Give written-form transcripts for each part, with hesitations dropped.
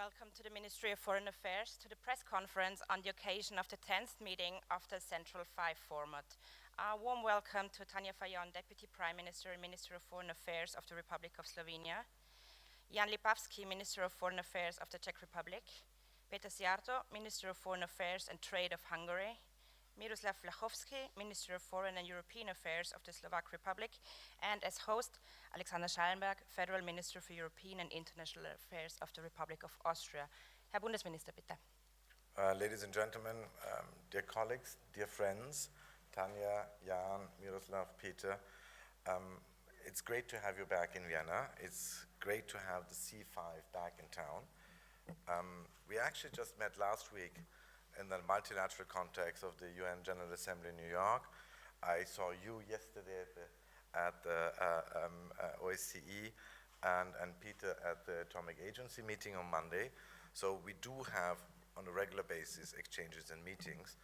welcome to the Ministry of Foreign Affairs to the press conference on the occasion of the 10th meeting of the Central 5 format. A warm welcome to Tanja Fajon, Deputy Prime Minister and Minister of Foreign Affairs of the Republic of Slovenia, Lipavský, Minister of Foreign Affairs of the Czech Republic, Péter Szijjártó, Minister of Foreign Affairs and Trade of Hungary, Miroslav Wlachovský, Minister of Foreign and European Affairs of the Slovak Republic, and as host, Alexander Schallenberg, Federal Minister for European and International Affairs of the Republic of Austria. Herr Bundesminister, bitte. Ladies and gentlemen, dear colleagues, dear friends, Tanja, Jan, Miroslav, Péter, it's great to have you back in Vienna. It's great to have the C5 back in town. We actually just met last week in the multilateral context of the UN General Assembly in New York. I saw you yesterday at the OSCE and Péter at the Atomic Agency meeting on Monday. So we do have, on a regular basis, exchanges and meetings.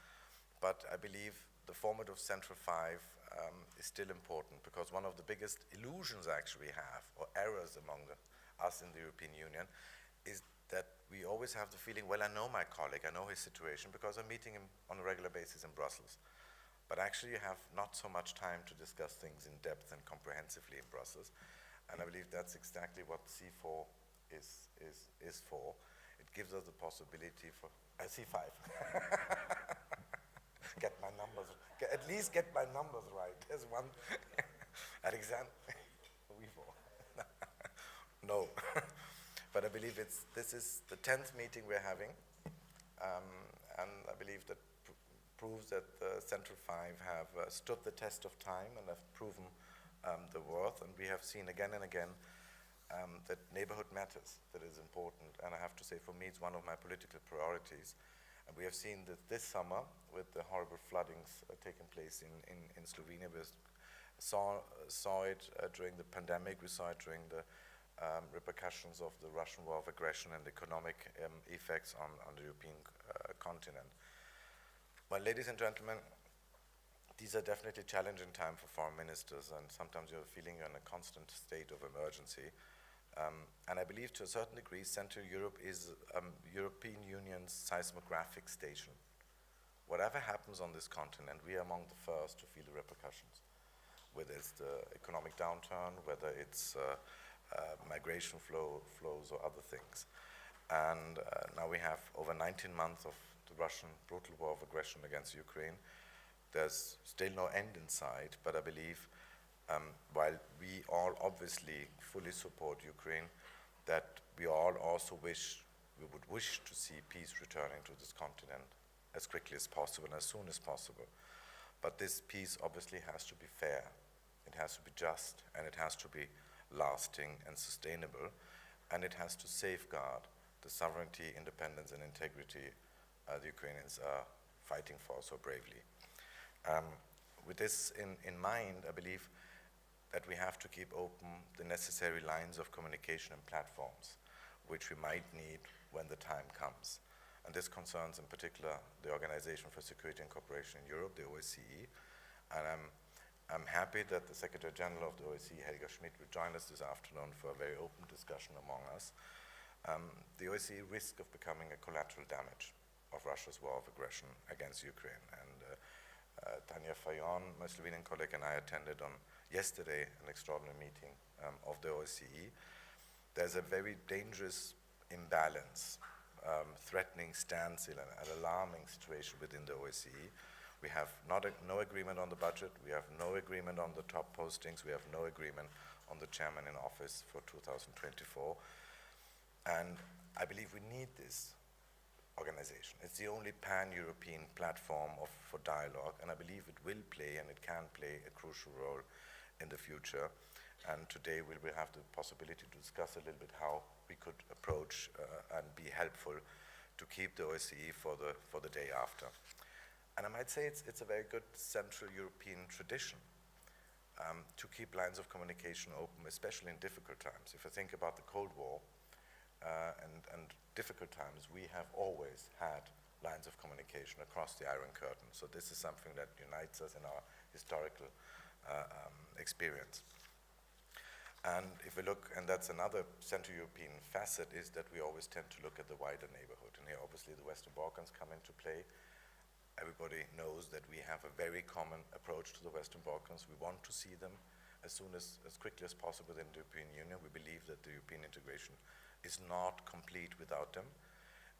But I believe the format of Central 5 is still important, because one of the biggest illusions actually we have, or errors among us in the European Union, is that we always have the feeling, well, I know my colleague, I know his situation, because I'm meeting him on a regular basis in Brussels. But actually you have not so much time to discuss things in depth and comprehensively in Brussels. And I believe that's exactly what C4 is for. It gives us the possibility for, C5. At least get my numbers right. There's one, Alexander, no. But I believe this is the 10th meeting we're having, and I believe that proves that the Central 5 have stood the test of time and have proven the worth, and we have seen again and again that neighborhood matters, that is important, and I have to say, for me, it's one of my political priorities. And we have seen that this summer, with the horrible floodings taking place in Slovenia, we saw it during the pandemic, we saw it during the repercussions of the Russian war of aggression and economic effects on the European continent. Well, ladies and gentlemen, these are definitely challenging times for foreign ministers, and sometimes you're feeling you're in a constant state of emergency. And I believe to a certain degree, Central Europe is European Union's seismographic station. Whatever happens on this continent, we are among the first to feel the repercussions, whether it's the economic downturn, whether it's migration flows or other things. And now we have over 19 months of the Russian brutal war of aggression against Ukraine. There's still no end in sight, but I believe while we all obviously fully support Ukraine, that we all also we would wish to see peace returning to this continent as quickly as possible and as soon as possible. But this peace obviously has to be fair, it has to be just, and it has to be lasting and sustainable, and it has to safeguard the sovereignty, independence, and integrity the Ukrainians are fighting for so bravely. With this in mind, I believe that we have to keep open the necessary lines of communication and platforms, which we might need when the time comes. And this concerns in particular the Organization for Security and Cooperation in Europe, the OSCE, and I'm happy that the Secretary General of the OSCE, Helga Schmidt, will join us this afternoon for a very open discussion among us. The OSCE risk of becoming a collateral damage of Russia's war of aggression against Ukraine. And Tanja Fajon, my Slovenian colleague, and I attended on yesterday an extraordinary meeting of the OSCE. There's a very dangerous imbalance, threatening standstill, and an alarming situation within the OSCE. We have no agreement on the budget, we have no agreement on the top postings, we have no agreement on the chairman in office for 2024. And I believe we need this organization. It's the only pan-European platform for dialogue, and I believe it will play and it can play a crucial role in the future. And today we will have the possibility to discuss a little bit how we could approach and be helpful to keep the OSCE for the day after. And I might say it's a very good Central European tradition to keep lines of communication open, especially in difficult times. If I think about the Cold War and difficult times, we have always had lines of communication across the Iron Curtain. So this is something that unites us in our historical experience. And if we look, and that's another Central European facet, is that we always tend to look at the wider neighborhood. And here obviously the Western Balkans come into play. Everybody knows that we have a very common approach to the Western Balkans. We want to see them as quickly as possible in the European Union. We believe that the European integration is not complete without them.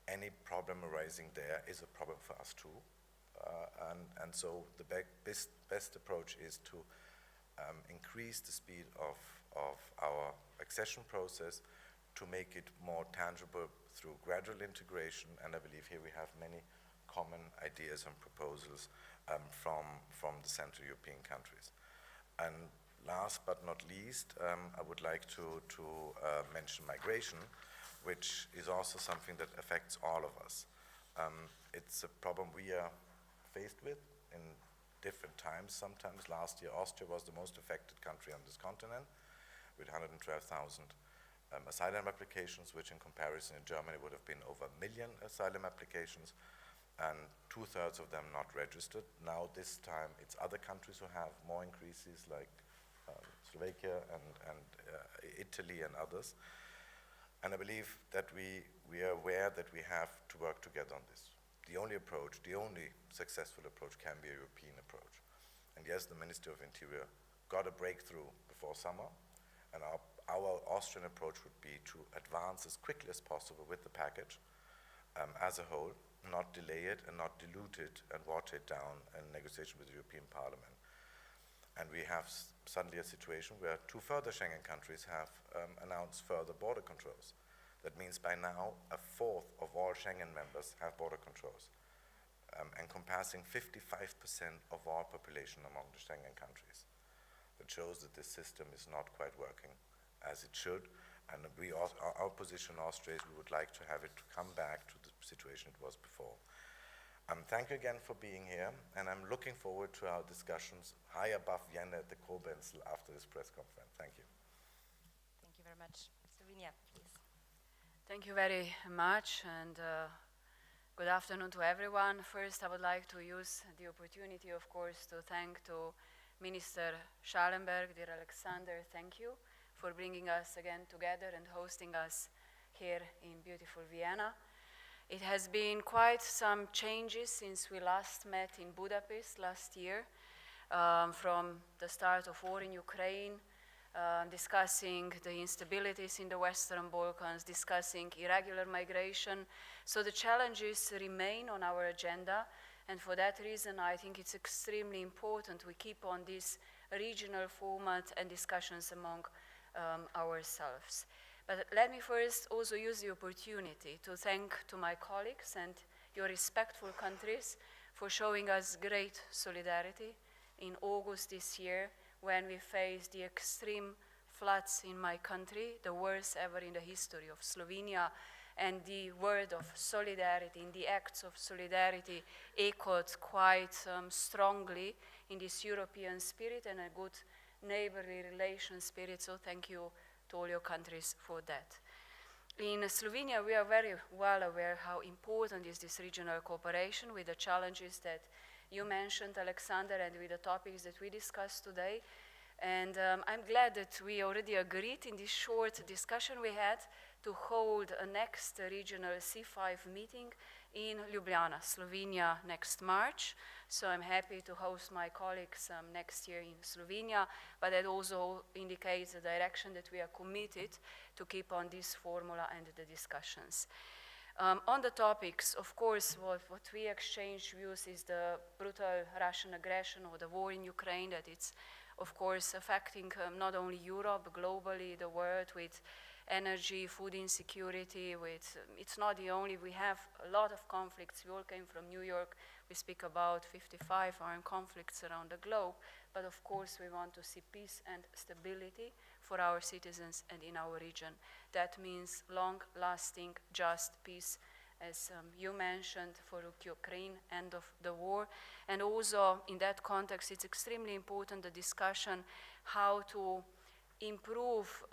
Any problem arising there is a problem for us too. And so the best approach is to increase the speed of our accession process, to make it more tangible through gradual integration, and I believe here we have many common ideas and proposals from the Central European countries. And last but not least, I would like to mention migration, which is also something that affects all of us. It's a problem we are faced with in different times. Sometimes last year, Austria was the most affected country on this continent, with 112,000 asylum applications, which in comparison in Germany would have been over 1 million asylum applications, and 2/3 of them not registered. Now this time it's other countries who have more increases, like Slovakia and Italy and others. And I believe that we are aware that we have to work together on this. The only approach, the only successful approach can be a European approach. And yes, the Minister of Interior got a breakthrough before summer, and our Austrian approach would be to advance as quickly as possible with the package as a whole, not delay it and not dilute it and water it down in negotiation with the European Parliament. And we have suddenly a situation where 2 further Schengen countries have announced further border controls. That means by now 1/4 of all Schengen members have border controls, encompassing 55% of all population among the Schengen countries. That shows that this system is not quite working as it should, and our position in Austria is we would like to have it to come back to the situation it was before. Thank you again for being here, and I'm looking forward to our discussions high above Vienna at the Koblenz after this press conference. Thank you. Thank you very much. Slovenia, please. Thank you very much, and good afternoon to everyone. First, I would like to use the opportunity, of course, to thank to Minister Schallenberg, dear Alexander, thank you for bringing us again together and hosting us here in beautiful Vienna. It has been quite some changes since we last met in Budapest last year, from the start of war in Ukraine, discussing the instabilities in the Western Balkans, discussing irregular migration. So the challenges remain on our agenda, and for that reason I think it's extremely important we keep on this regional format and discussions among ourselves. But let me first also use the opportunity to thank to my colleagues and your respectful countries for showing us great solidarity in August this year, when we faced the extreme floods in my country, the worst ever in the history of Slovenia, and the word of solidarity, and the acts of solidarity echoed quite strongly in this European spirit and a good neighborly relation spirit, so thank you to all your countries for that. In Slovenia, we are very well aware how important is this regional cooperation with the challenges that you mentioned, Alexander, and with the topics that we discussed today. And I'm glad that we already agreed in this short discussion we had to hold a next regional C5 meeting in Ljubljana, Slovenia, next March. So I'm happy to host my colleagues next year in Slovenia, but that also indicates the direction that we are committed to keep on this formula and the discussions. On the topics, of course, what we exchange views is the brutal Russian aggression or the war in Ukraine, that it's, of course, affecting not only Europe, globally, the world, with energy, food insecurity, it's not the only, we have a lot of conflicts. We all came from New York. We speak about 55 armed conflicts around the globe, but of course we want to see peace and stability for our citizens and in our region. That means long-lasting, just peace, as you mentioned, for Ukraine, end of the war. And also in that context, it's extremely important, the discussion how to improve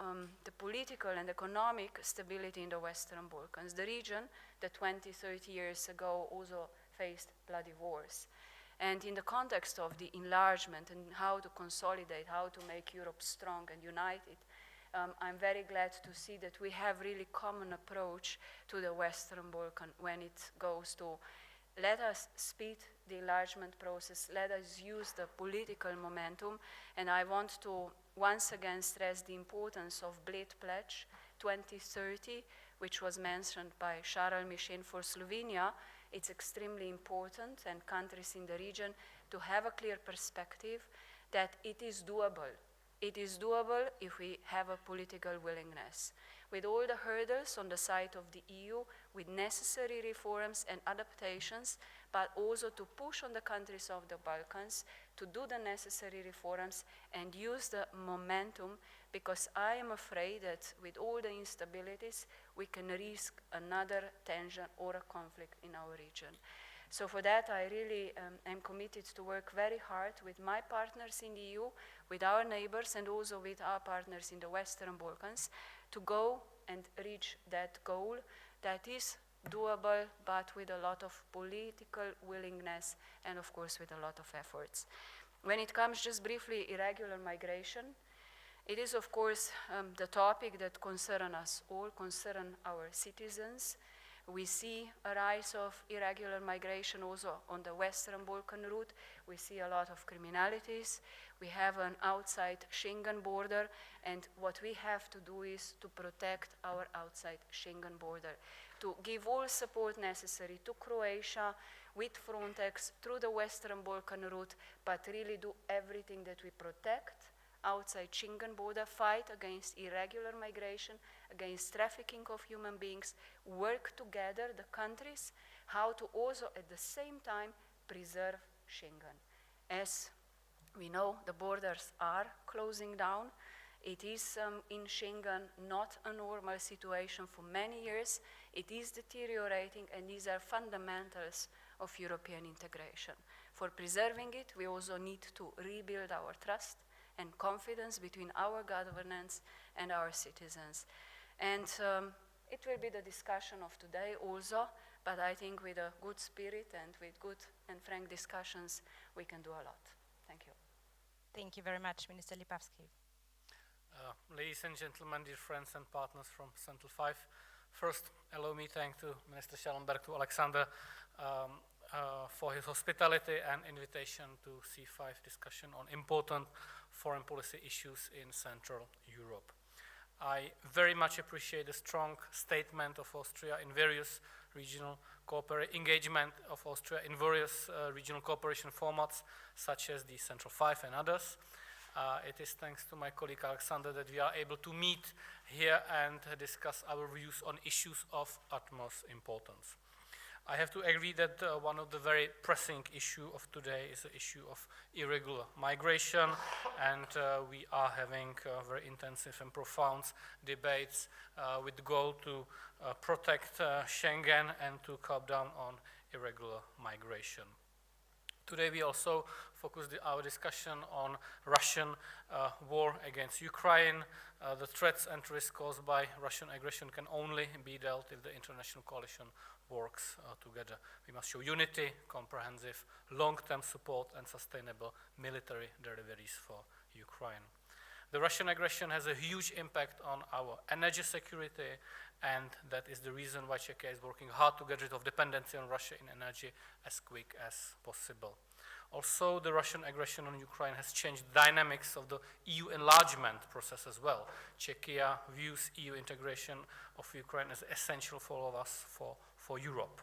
the political and economic stability in the Western Balkans, the region that 20, 30 years ago also faced bloody wars. And in the context of the enlargement and how to consolidate, how to make Europe strong and united, I'm very glad to see that we have really common approach to the Western Balkan when it goes to let us speed the enlargement process, let us use the political momentum, and I want to once again stress the importance of Bled Pledge 2030, which was mentioned by Charles Michel for Slovenia. It's extremely important, and countries in the region, to have a clear perspective that it is doable. It is doable if we have a political willingness. With all the hurdles on the side of the EU, with necessary reforms and adaptations, but also to push on the countries of the Balkans to do the necessary reforms and use the momentum, because I am afraid that with all the instabilities, we can risk another tension or a conflict in our region. So for that, I really am committed to work very hard with my partners in the EU, with our neighbors, and also with our partners in the Western Balkans, to go and reach that goal that is doable, but with a lot of political willingness and, of course, with a lot of efforts. When it comes, just briefly, irregular migration, it is, of course, the topic that concerns us all, concerns our citizens. We see a rise of irregular migration also on the Western Balkan route. We see a lot of criminalities. We have an outside Schengen border, and what we have to do is to protect our outside Schengen border, to give all support necessary to Croatia with Frontex through the Western Balkan route, but really do everything that we protect outside Schengen border, fight against irregular migration, against trafficking of human beings, work together, the countries, how to also at the same time preserve Schengen. As we know, the borders are closing down. It is in Schengen not a normal situation for many years. It is deteriorating, and these are fundamentals of European integration. For preserving it, we also need to rebuild our trust and confidence between our governance and our citizens. And it will be the discussion of today also, but I think with a good spirit and with good and frank discussions, we can do a lot. Thank you. Thank you very much, Minister Lipavský. Ladies and gentlemen, dear friends and partners from Central 5, first allow me to thank to Minister Schallenberg, to Alexander, for his hospitality and invitation to C5 discussion on important foreign policy issues in Central Europe. I very much appreciate the strong statement of Austria in various regional engagement of Austria in various regional cooperation formats, such as the Central 5 and others. It is thanks to my colleague Alexander that we are able to meet here and discuss our views on issues of utmost importance. I have to agree that one of the very pressing issues of today is the issue of irregular migration, and we are having very intensive and profound debates with the goal to protect Schengen and to cut down on irregular migration. Today we also focused our discussion on Russian war against Ukraine. The threats and risks caused by Russian aggression can only be dealt if the international coalition works together. We must show unity, comprehensive, long-term support, and sustainable military deliveries for Ukraine. The Russian aggression has a huge impact on our energy security, and that is the reason why Czechia is working hard to get rid of dependency on Russia in energy as quick as possible. Also, the Russian aggression on Ukraine has changed the dynamics of the EU enlargement process as well. Czechia views EU integration of Ukraine as essential for all of us for Europe.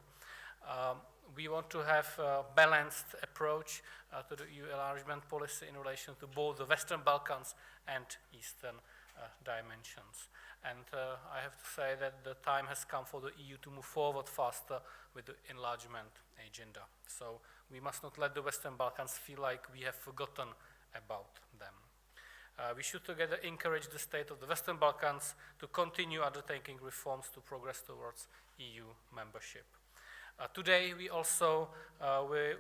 We want to have a balanced approach to the EU enlargement policy in relation to both the Western Balkans and Eastern dimensions. And I have to say that the time has come for the EU to move forward faster with the enlargement agenda. So we must not let the Western Balkans feel like we have forgotten about them. We should together encourage the state of the Western Balkans to continue undertaking reforms to progress towards EU membership. Today we also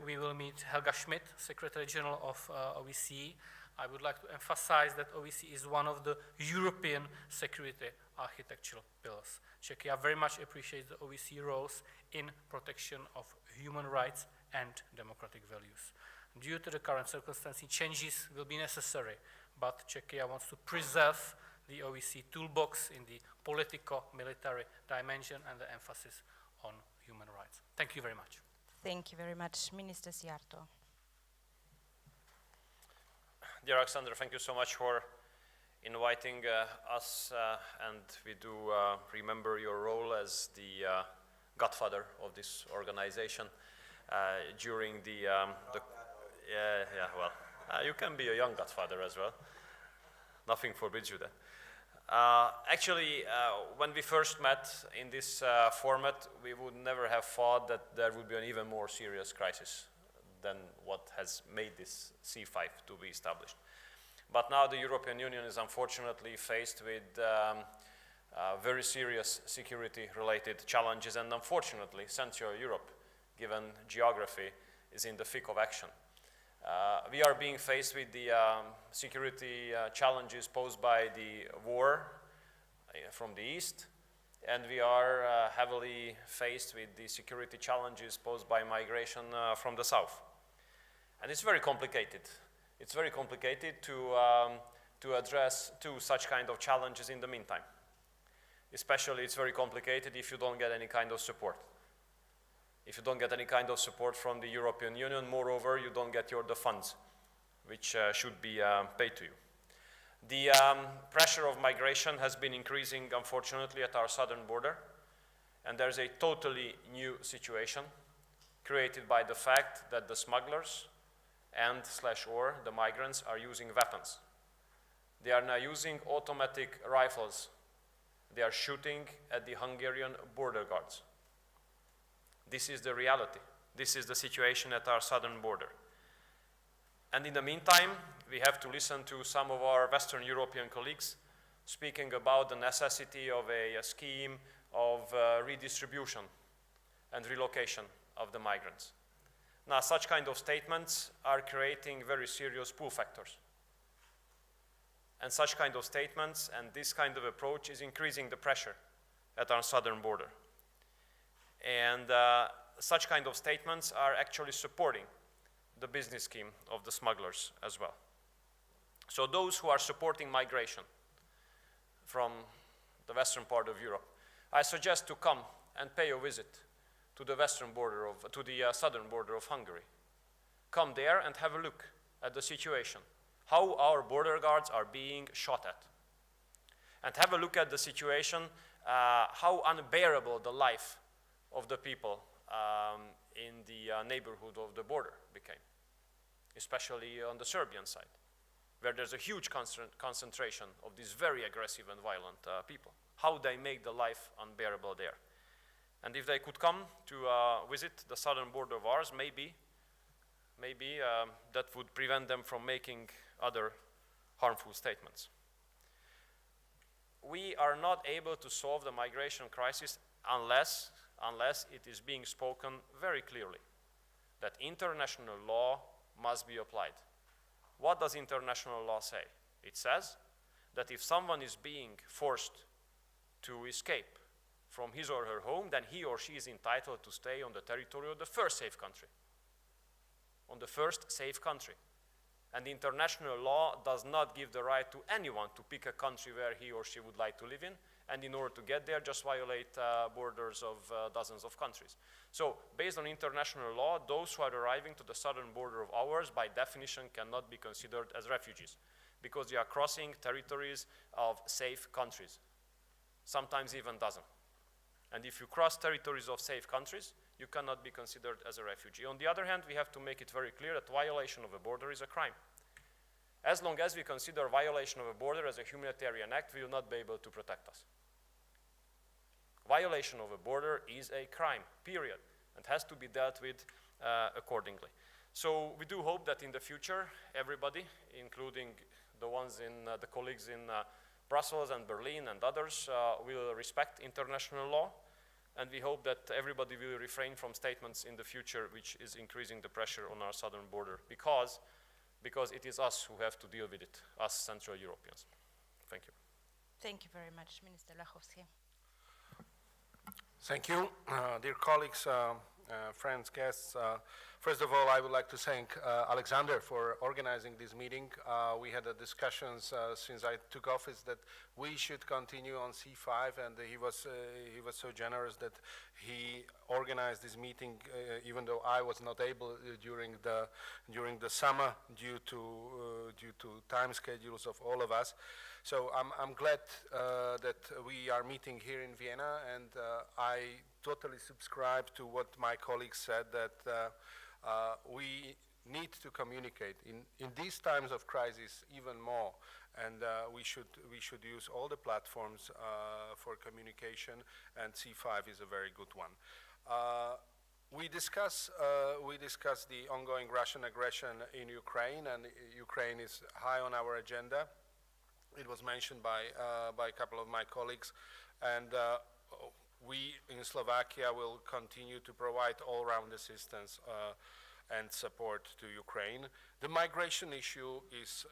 we will meet Helga Schmidt, Secretary General of OSCE. I would like to emphasize that OSCE is one of the European security architectural pillars. Czechia very much appreciates the OSCE roles in protection of human rights and democratic values. Due to the current circumstances, changes will be necessary, but Czechia wants to preserve the OSCE toolbox in the politico-military dimension and the emphasis on human rights. Thank you very much. Thank you very much. Minister Szijjártó. Dear Alexander, thank you so much for inviting us, and we do remember your role as the godfather of this organization during the you can be a young godfather as well. Nothing forbids you that. Actually, when we first met in this format, we would never have thought that there would be an even more serious crisis than what has made this C5 to be established. But now the European Union is unfortunately faced with very serious security-related challenges, and unfortunately, Central Europe, given geography, is in the thick of action. We are being faced with the security challenges posed by the war from the east, and we are heavily faced with the security challenges posed by migration from the south. And it's very complicated. It's very complicated to address two such kind of challenges in the meantime. Especially it's very complicated if you don't get any kind of support. If you don't get any kind of support from the European Union, moreover, you don't get the funds which should be paid to you. The pressure of migration has been increasing, unfortunately, at our southern border, and there's a totally new situation created by the fact that the smugglers and/or the migrants are using weapons. They are now using automatic rifles. They are shooting at the Hungarian border guards. This is the reality. This is the situation at our southern border. And in the meantime, we have to listen to some of our Western European colleagues speaking about the necessity of a scheme of redistribution and relocation of the migrants. Now, such kind of statements are creating very serious pull factors. And such kind of statements and this kind of approach is increasing the pressure at our southern border. And such kind of statements are actually supporting the business scheme of the smugglers as well. So those who are supporting migration from the western part of Europe, I suggest to come and pay a visit to the southern border of Hungary. Come there and have a look at the situation, how our border guards are being shot at. And have a look at the situation, how unbearable the life of the people in the neighborhood of the border became, especially on the Serbian side, where there's a huge concentration of these very aggressive and violent people, how they make the life unbearable there. And if they could come to visit the southern border of ours, maybe that would prevent them from making other harmful statements. We are not able to solve the migration crisis unless it is being spoken very clearly that international law must be applied. What does international law say? It says that if someone is being forced to escape from his or her home, then he or she is entitled to stay on the territory of the first safe country. On the first safe country. And international law does not give the right to anyone to pick a country where he or she would like to live in, and in order to get there, just violate borders of dozens of countries. So, based on international law, those who are arriving to the southern border of ours, by definition, cannot be considered as refugees, because they are crossing territories of safe countries, sometimes even dozens. And if you cross territories of safe countries, you cannot be considered as a refugee. On the other hand, we have to make it very clear that violation of a border is a crime. As long as we consider violation of a border as a humanitarian act, we will not be able to protect us. Violation of a border is a crime, period, and has to be dealt with accordingly. So we do hope that in the future, everybody, including the ones the colleagues in Brussels and Berlin and others, will respect international law, and we hope that everybody will refrain from statements in the future which is increasing the pressure on our southern border, because it is us who have to deal with it, us Central Europeans. Thank you. Thank you very much, Minister Wlachovský. Thank you. Dear colleagues, friends, guests. First of all, I would like to thank Alexander for organizing this meeting. We had discussions since I took office that we should continue on C5, and he was so generous that he organized this meeting, even though I was not able during the summer due to time schedules of all of us. So I'm glad that we are meeting here in Vienna, and I totally subscribe to what my colleagues said, that we need to communicate in these times of crisis even more, and we should use all the platforms for communication, and C5 is a very good one. We discuss the ongoing Russian aggression in Ukraine, and Ukraine is high on our agenda. It was mentioned by a couple of my colleagues, and we in Slovakia will continue to provide all-round assistance and support to Ukraine. The migration issue is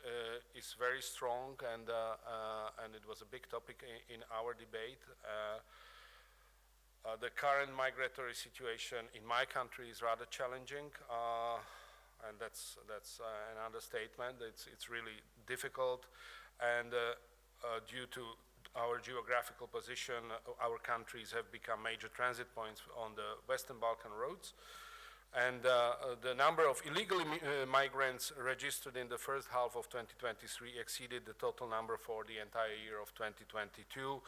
very strong, and it was a big topic in our debate. The current migratory situation in my country is rather challenging, and that's an understatement. It's really difficult, and due to our geographical position, our countries have become major transit points on the Western Balkan roads. And the number of illegal migrants registered in the first half of 2023 exceeded the total number for the entire year of 2022,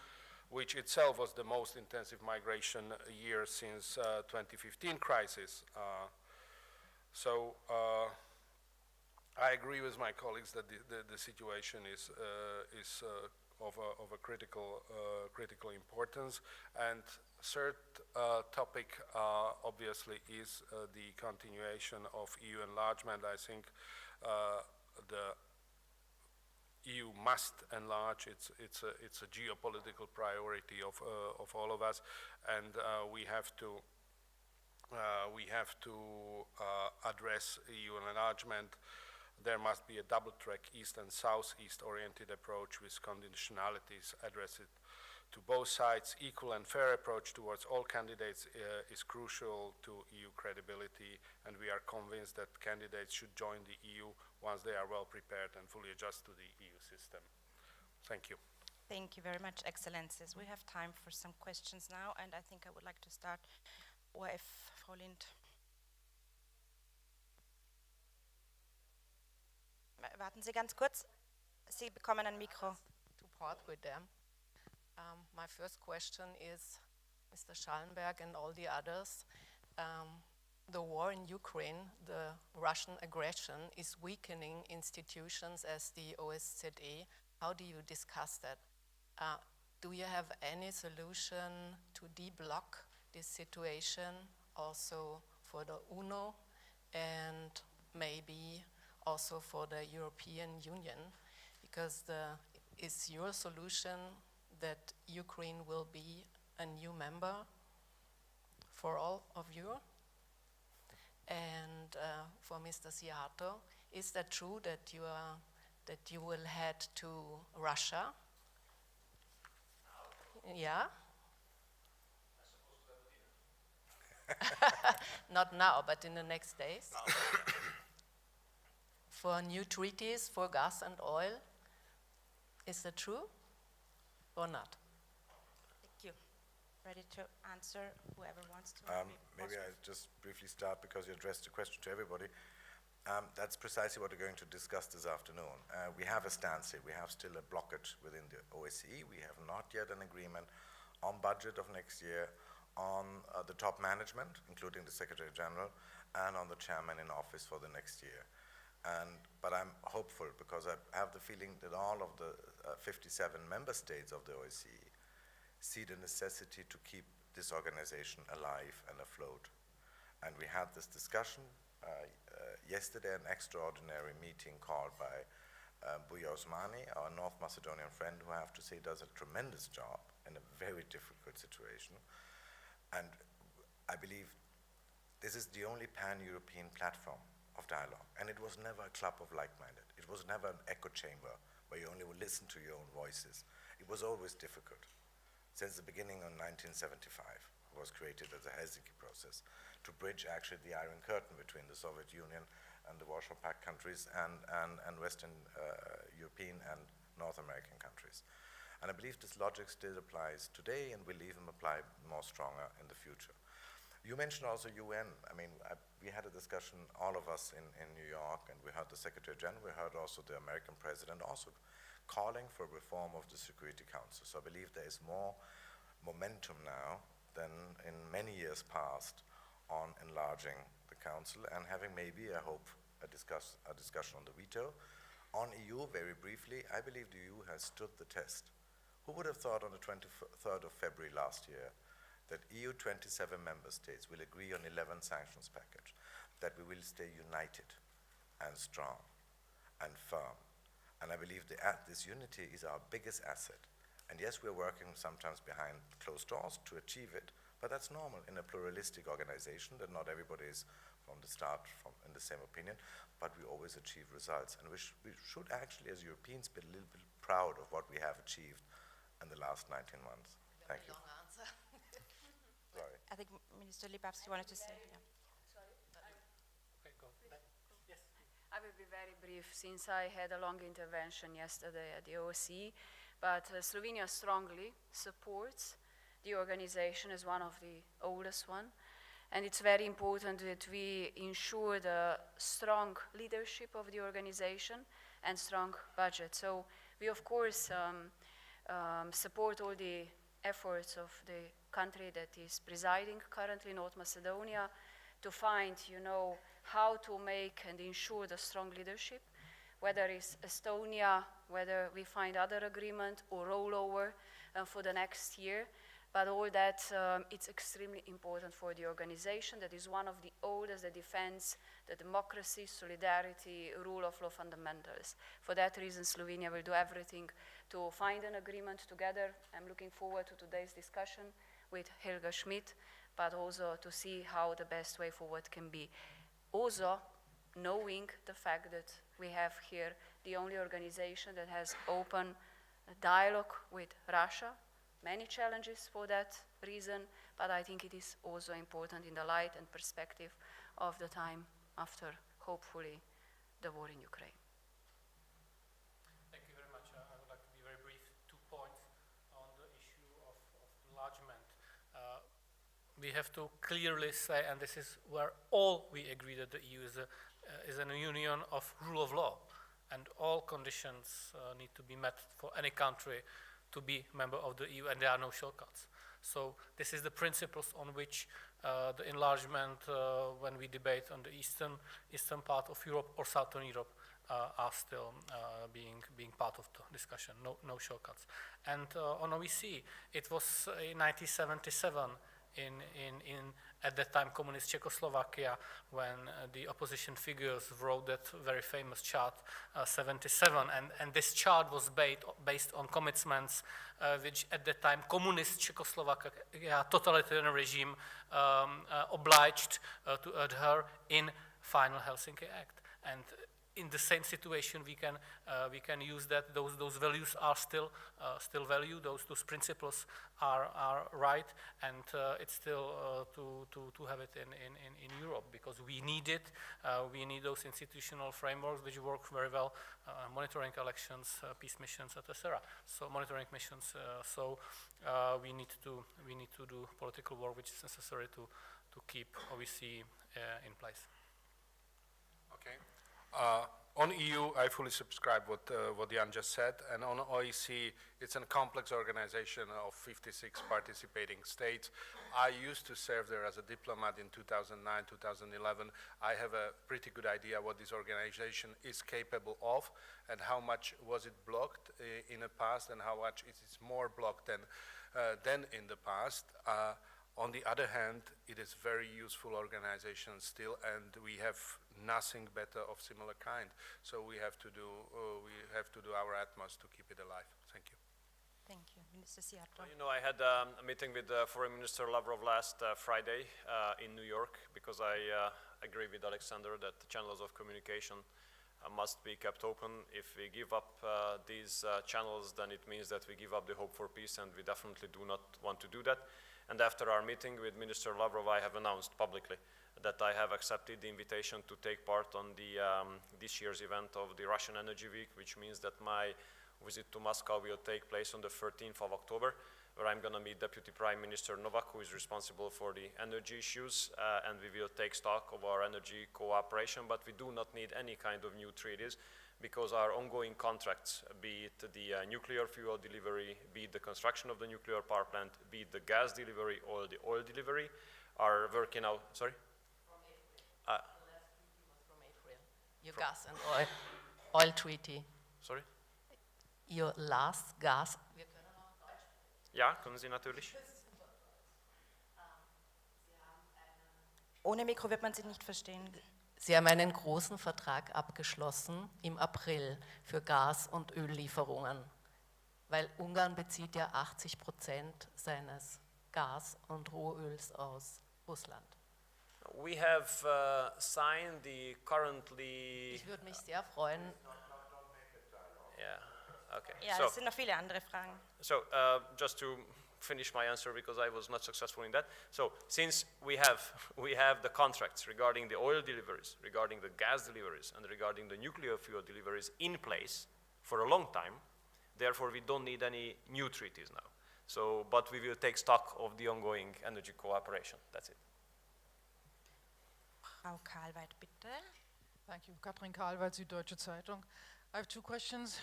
which itself was the most intensive migration year since 2015 crisis. So I agree with my colleagues that the situation is of a critical importance. And third topic obviously is the continuation of EU enlargement. I think the EU must enlarge. It's a geopolitical priority of all of us, and we have to address EU enlargement. There must be a double-track east and southeast oriented approach with conditionalities addressed to both sides. Equal and fair approach towards all candidates is crucial to EU credibility, and we are convinced that candidates should join the EU once they are well prepared and fully adjust to the EU system. Thank you. Thank you very much, Excellencies. We have time for some questions now, and I think I would like to start with Frau Lind. Warten Sie ganz kurz. Sie bekommen ein Mikro. To part with them. My first question is, Mr. Schallenberg and all the others, the war in Ukraine, the Russian aggression is weakening institutions as the OSZE. How do you discuss that? Do you have any solution to deblock this situation also for the UNO and maybe also for the European Union? Because is your solution that Ukraine will be a new member for all of you? And for Mr. Szijjártó, is that true that you will head to Russia? Yeah. Not now, but in the next days. For new treaties for gas and oil, is that true or not? Thank you. Ready to answer, whoever wants to. Maybe I just briefly start because you addressed the question to everybody. That's precisely what we're going to discuss this afternoon. We have a stance here. We have still a blockage within the OSCE. We have not yet an agreement on budget of next year, on the top management, including the Secretary General, and on the chairman in office for the next year. But I'm hopeful because I have the feeling that all of the 57 member states of the OSCE see the necessity to keep this organization alive and afloat. And we had this discussion yesterday, an extraordinary meeting called by Buya Osmani, our North Macedonian friend, who I have to say does a tremendous job in a very difficult situation. And I believe this is the only pan-European platform of dialogue. And it was never a club of like-minded. It was never an echo chamber where you only would listen to your own voices. It was always difficult. Since the beginning of 1975, it was created as a Helsinki process, to bridge actually the Iron Curtain between the Soviet Union and the Warsaw Pact countries and Western European and North American countries. And I believe this logic still applies today and will even apply more stronger in the future. You mentioned also UN. I mean, we had a discussion, all of us in New York, and we heard the Secretary General, we heard also the American President also calling for reform of the Security Council. So I believe there is more momentum now than in many years past on enlarging the Council and having maybe, I hope, a discussion on the veto. On EU, very briefly, I believe the EU has stood the test. Who would have thought on the 23rd of February last year that EU 27 member states will agree on 11 sanctions package, that we will stay united and strong and firm. And I believe this unity is our biggest asset. And yes, we're working sometimes behind closed doors to achieve it, but that's normal in a pluralistic organization that not everybody is from the start in the same opinion, but we always achieve results. And we should actually, as Europeans, be a little bit proud of what we have achieved in the last 19 months. Thank you. Long answer. Sorry. I think Minister Lipavský wanted to say, yeah. Okay, go. Yes. I will be very brief since I had a long intervention yesterday at the OSCE, but Slovenia strongly supports the organization as one of the oldest one, and it's very important that we ensure the strong leadership of the organization and strong budget. So we of course support all the efforts of the country that is presiding currently, North Macedonia, to find, how to make and ensure the strong leadership, whether it's Estonia, whether we find other agreement or rollover for the next year. But all that, it's extremely important for the organization that is one of the oldest that defends the democracy, solidarity, rule of law fundamentals. For that reason, Slovenia will do everything to find an agreement together. I'm looking forward to today's discussion with Helga Schmidt, but also to see how the best way forward can be. Also, knowing the fact that we have here the only organization that has open dialogue with Russia, many challenges for that reason, but I think it is also important in the light and perspective of the time after, hopefully, the war in Ukraine. Thank you very much. I would like to be very brief. 2 points on the issue of enlargement. We have to clearly say, and this is where all we agree, that the EU is a union of rule of law, and all conditions need to be met for any country to be member of the EU, and there are no shortcuts. So this is the principles on which the enlargement, when we debate on the eastern part of Europe or southern Europe, are still being part of the discussion. No shortcuts. And on OSCE, it was in 1977 in at that time communist Czechoslovakia, when the opposition figures wrote that very famous chart 77, and this chart was based on commitments which at that time communist Czechoslovakia totalitarian regime obliged to adhere in final Helsinki Act. And in the same situation, we can use that. Those values are still value. Those principles are right, and it's still to have it in Europe, because we need it. We need those institutional frameworks which work very well, monitoring elections, peace missions, etc. So monitoring missions. We need to do political work which is necessary to keep OSCE in place. Okay. On EU, I fully subscribe what Jan just said, and on OSCE, it's a complex organization of 56 participating states. I used to serve there as a diplomat in 2009, 2011. I have a pretty good idea what this organization is capable of, and how much was it blocked in the past, and how much it is more blocked than in the past. On the other hand, it is very useful organization still, and we have nothing better of similar kind. So we have to do our utmost to keep it alive. Thank you. Thank you. Minister Szijjártó. I had a meeting with Foreign Minister Lavrov last Friday in New York, because I agree with Alexander that the channels of communication must be kept open. If we give up these channels, then it means that we give up the hope for peace, and we definitely do not want to do that. And after our meeting with Minister Lavrov, I have announced publicly that I have accepted the invitation to take part on the this year's event of the Russian Energy Week, which means that my visit to Moscow will take place on the 13th of October, where I'm going to meet Deputy Prime Minister Novak, who is responsible for the energy issues, and we will take stock of our energy cooperation, but we do not need any kind of new treaties, because our ongoing contracts, be it the nuclear fuel delivery, be it the construction of the nuclear power plant, be it the gas delivery or the oil delivery, are working out. Sorry? From April. The last treaty was from April. Your gas and oil treaty. Sorry? Your last gas. Wir können auch Deutsch. Ja, können Sie natürlich. Ohne Mikro wird man Sie nicht verstehen. Sie haben einen großen Vertrag abgeschlossen im April für Gas- und Öllieferungen, weil Ungarn bezieht ja 80% seines Gas- und Rohöls aus Russland. We have signed the currently... Ich würde mich sehr freuen. Yeah, okay. Ja, es sind noch viele andere Fragen. So, just to finish my answer, because I was not successful in that. So, since we have the contracts regarding the oil deliveries, regarding the gas deliveries, and regarding the nuclear fuel deliveries in place for a long time, therefore we don't need any new treaties now. So, but we will take stock of the ongoing energy cooperation. That's it. Frau Karlweit, bitte. Thank you. Katrin Karlweit, Süddeutsche Zeitung. I have two questions.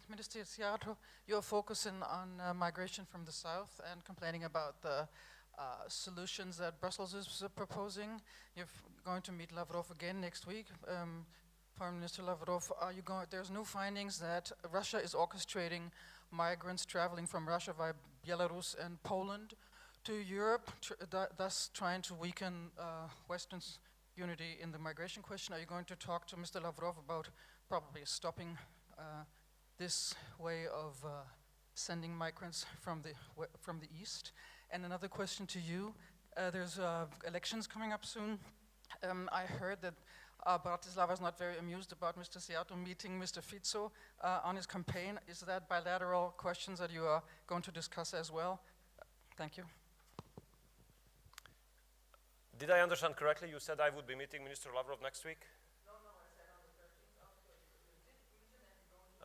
Minister Szijjártó, you're focusing on migration from the south and complaining about the solutions that Brussels is proposing. You're going to meet Lavrov again next week. Foreign Minister Lavrov, there's new findings that Russia is orchestrating migrants traveling from Russia via Belarus and Poland to Europe, thus trying to weaken Western unity in the migration question. Are you going to talk to Mr. Lavrov about probably stopping this way of sending migrants from the east? And another question to you, there's elections coming up soon. I heard that Bratislava is not very amused about Mr. Szijjártó meeting Mr. Fico on his campaign. Is that bilateral questions that you are going to discuss as well? Thank you. Did I understand correctly? You said I would be meeting Minister Lavrov next week?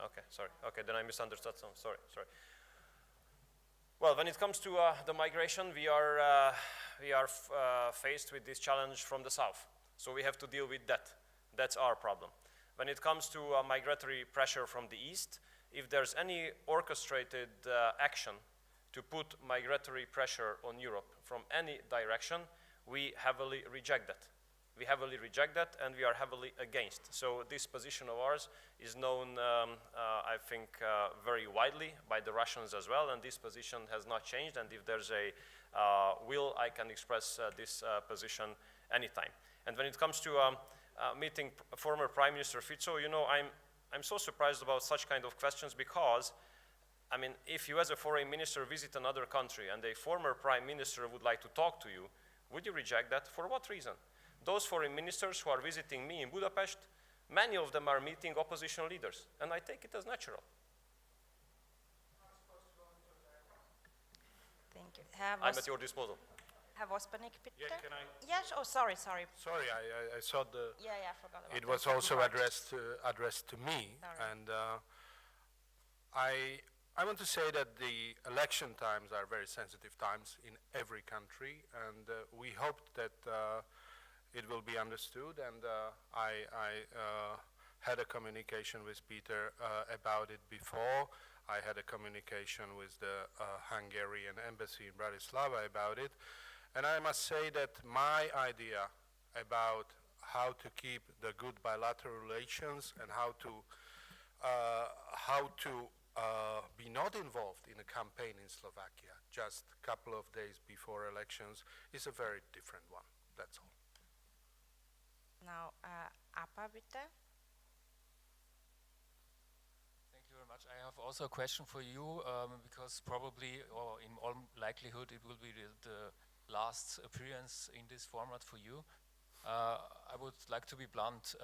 Okay, sorry. Okay, then I misunderstood some. Sorry. Well, when it comes to the migration, we are faced with this challenge from the south. So we have to deal with that. That's our problem. When it comes to migratory pressure from the east, if there's any orchestrated action to put migratory pressure on Europe from any direction, we heavily reject that. We heavily reject that, and we are heavily against. So this position of ours is known, I think, very widely by the Russians as well, and this position has not changed, and if there's a will, I can express this position anytime. And when it comes to meeting former Prime Minister Fico, you know, I'm so surprised about such kind of questions, because, I mean, if you as a foreign minister visit another country and a former Prime Minister would like to talk to you, would you reject that? For what reason? Those foreign ministers who are visiting me in Budapest, many of them are meeting opposition leaders, and I take it as natural. Thank you. I'm at your disposal. Herr Vospanik, bitte. Yeah, can I? Yes, oh, sorry. Sorry, I saw the. Yeah, I forgot about It that. was also addressed to me, Sorry. and I want to say that the election times are very sensitive times in every country, and we hope that it will be understood. And I had a communication with Péter about it before. I had a communication with the Hungarian embassy in Bratislava about it. And I must say that my idea about how to keep the good bilateral relations and how to be not involved in a campaign in Slovakia just a couple of days before elections is a very different one. That's all. Now, Appa, bitte. Thank you very much. I have also a question for you, because probably, or in all likelihood, it will be the last appearance in this format for you. I would like to be blunt.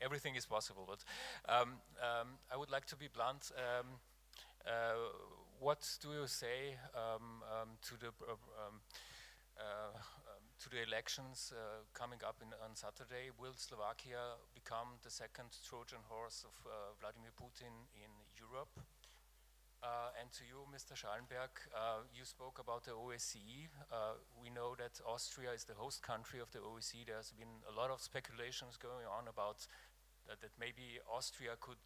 Everything is possible, but I would like to be blunt. what do you say to the elections coming up on Saturday? Will Slovakia become the second Trojan horse of Vladimir Putin in Europe? And to you, Mr. Schallenberg, you spoke about the OSCE. We know that Austria is the host country of the OSCE. There's been a lot of speculations going on about that maybe Austria could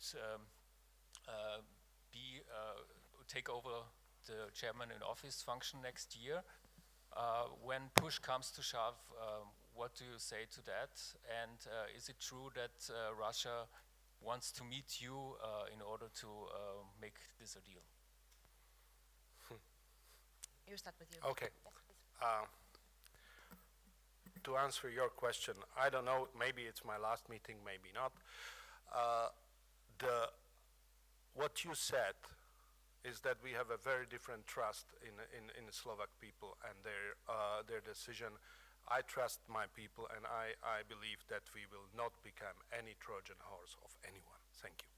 take over the chairman in office function next year. When push comes to shove, what do you say to that? And is it true that Russia wants to meet you in order to make this a deal? You start with you. Okay. To answer your question, I don't know, maybe it's my last meeting, maybe not. What you said is that we have a very different trust in the Slovak people and their decision. I trust my people, and I believe that we will not become any Trojan horse of anyone. Thank you.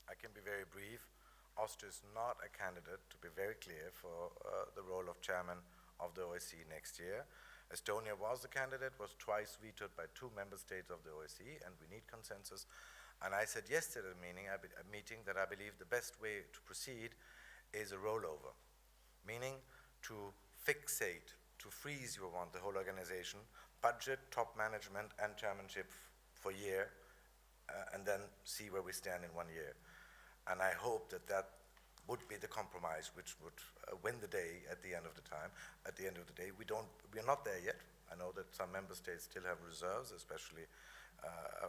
I can be very brief. Austria is not a candidate, to be very clear, for the role of chairman of the OSCE next year. Estonia was the candidate, was twice vetoed by 2 member states of the OSCE, and we need consensus. And I said yesterday at a meeting that I believe the best way to proceed is a rollover, meaning to fixate, to freeze, you want, the whole organization, budget, top management, and chairmanship for a year, and then see where we stand in 1 year. And I hope that that would be the compromise which would win the day at the end of the time. At the end of the day, we're not there yet. I know that some member states still have reserves, especially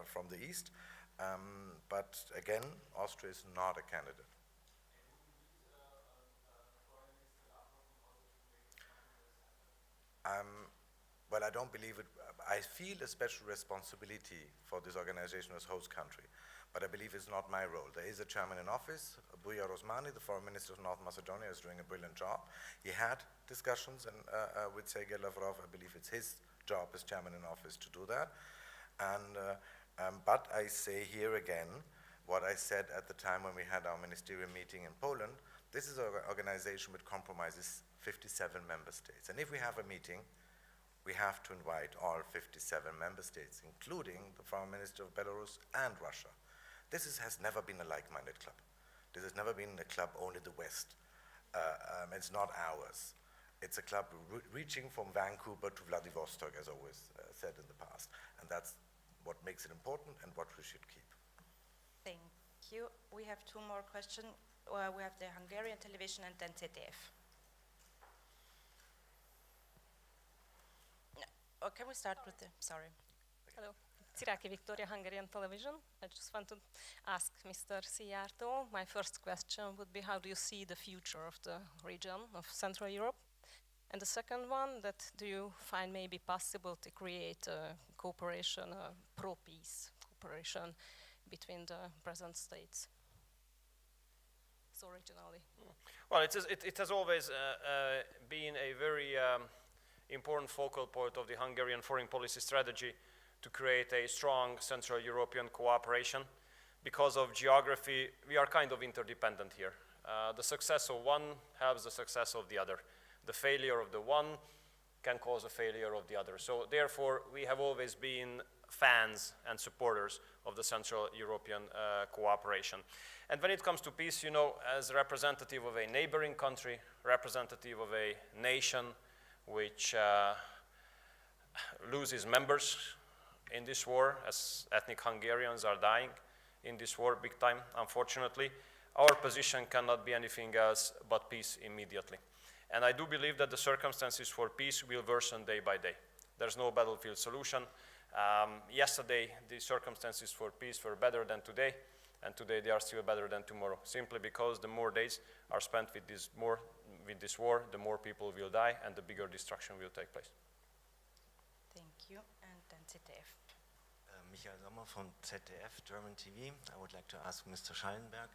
from the east. But again, Austria is not a candidate. Well, I don't believe it. I feel a special responsibility for this organization as host country, but I believe it's not my role. There is a chairman in office, Bujar Osmani, the foreign minister of North Macedonia, is doing a brilliant job. He had discussions with Sergei Lavrov. I believe it's his job as chairman in office to do that. But I say here again what I said at the time when we had our ministerial meeting in Poland. This is an organization which compromises 57 member states. And if we have a meeting, we have to invite all 57 member states, including the foreign minister of Belarus and Russia. This has never been a like-minded club. This has never been a club only the West. It's not ours. It's a club reaching from Vancouver to Vladivostok, as always said in the past. And that's what makes it important and what we should keep. Thank you. We have 2 more questions. We have the Hungarian television and then ZDF. Or can we start with the, sorry. Hello, Ciraki Victoria, Hungarian television. I just want to ask Mr. Szijjártó. My first question would be, how do you see the future of the region of Central Europe? And the second one, that do you find maybe possible to create a cooperation, a pro-peace cooperation between the present states? So regionally. Well, it has always been a very important focal point of the Hungarian foreign policy strategy to create a strong Central European cooperation. Because of geography, we are kind of interdependent here. The success of one helps the success of the other. The failure of the one can cause a failure of the other. So therefore, we have always been fans and supporters of the Central European cooperation. And when it comes to peace, you know, as a representative of a neighboring country, representative of a nation which loses members in this war, as ethnic Hungarians are dying in this war big time, unfortunately, our position cannot be anything else but peace immediately. And I do believe that the circumstances for peace will worsen day by day. There's no battlefield solution. Yesterday, the circumstances for peace were better than today, and today they are still better than tomorrow, simply because the more days are spent with this war, the more people will die, and the bigger destruction will take place. Thank you. And then ZDF. Michael Sommer from ZDF, German TV. I would like to ask Mr. Schallenberg,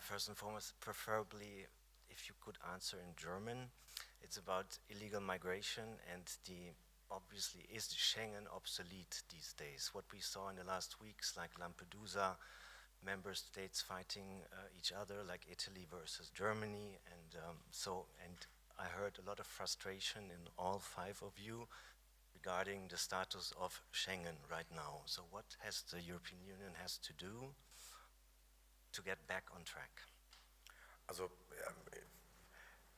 first and foremost, preferably if you could answer in German. It's about illegal migration and obviously, is Schengen obsolete these days? What we saw in the last weeks, like Lampedusa, member states fighting each other, like Italy versus Germany, and I heard a lot of frustration in all 5 of you regarding the status of Schengen right now. So what has the European Union has to do to get back on track? Also,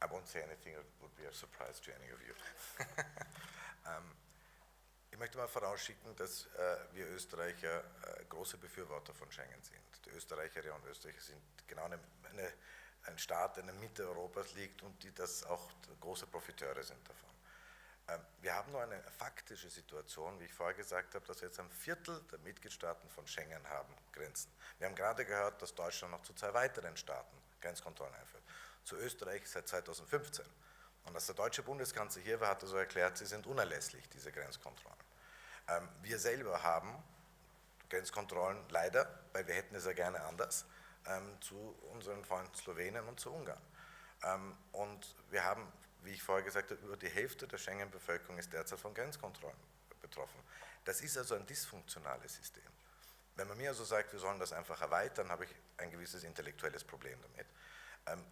I won't say anything that would be a surprise to any of you. Ich möchte mal vorausschicken, dass wir Österreicher große Befürworter von Schengen sind. Die Österreicherinnen und Österreicher sind genau ein Staat, der in der Mitte Europas liegt und die das auch große Profiteure sind davon. Wir haben nur eine faktische Situation, wie ich vorher gesagt habe, dass wir jetzt ein Viertel der Mitgliedstaaten von Schengen haben Grenzen. Wir haben gerade gehört, dass Deutschland noch zu 2 weiteren Staaten Grenzkontrollen einführt. Zu Österreich seit 2015. Und als der deutsche Bundeskanzler hier war, hat er so erklärt, sie sind unerlässlich, diese Grenzkontrollen. Wir selber haben Grenzkontrollen leider, weil wir hätten es ja gerne anders, zu unseren Freunden Slowenien und zu Ungarn. Und wir haben, wie ich vorher gesagt habe, über die Hälfte der Schengen-Bevölkerung ist derzeit von Grenzkontrollen betroffen. Das ist also ein dysfunktionales System. Wenn man mir also sagt, wir sollen das einfach erweitern, habe ich ein gewisses intellektuelles Problem damit.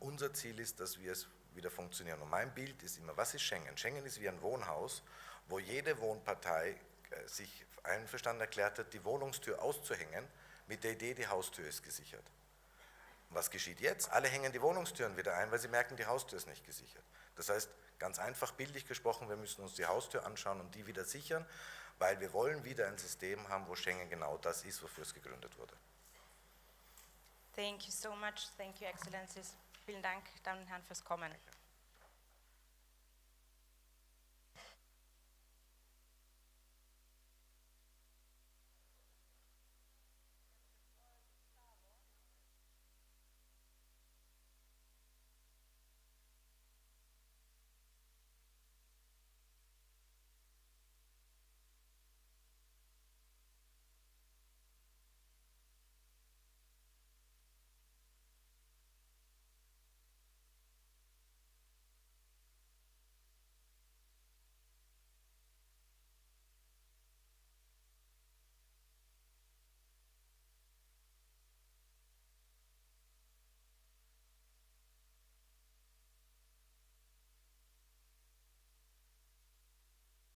Unser Ziel ist, dass wir es wieder funktionieren. Und mein Bild ist immer, was ist Schengen? Schengen ist wie ein Wohnhaus, wo jede Wohnpartei sich einverstanden erklärt hat, die Wohnungstür auszuhängen, mit der Idee, die Haustür ist gesichert. Und was geschieht jetzt? Alle hängen die Wohnungstüren wieder ein, weil sie merken, die Haustür ist nicht gesichert. Das heißt, ganz einfach bildlich gesprochen, wir müssen uns die Haustür anschauen und die wieder sichern, weil wir wollen wieder ein System haben, wo Schengen genau das ist, wofür es gegründet wurde. Thank you so much. Thank you, Excellencies. Vielen Dank, Damen und Herren, fürs Kommen.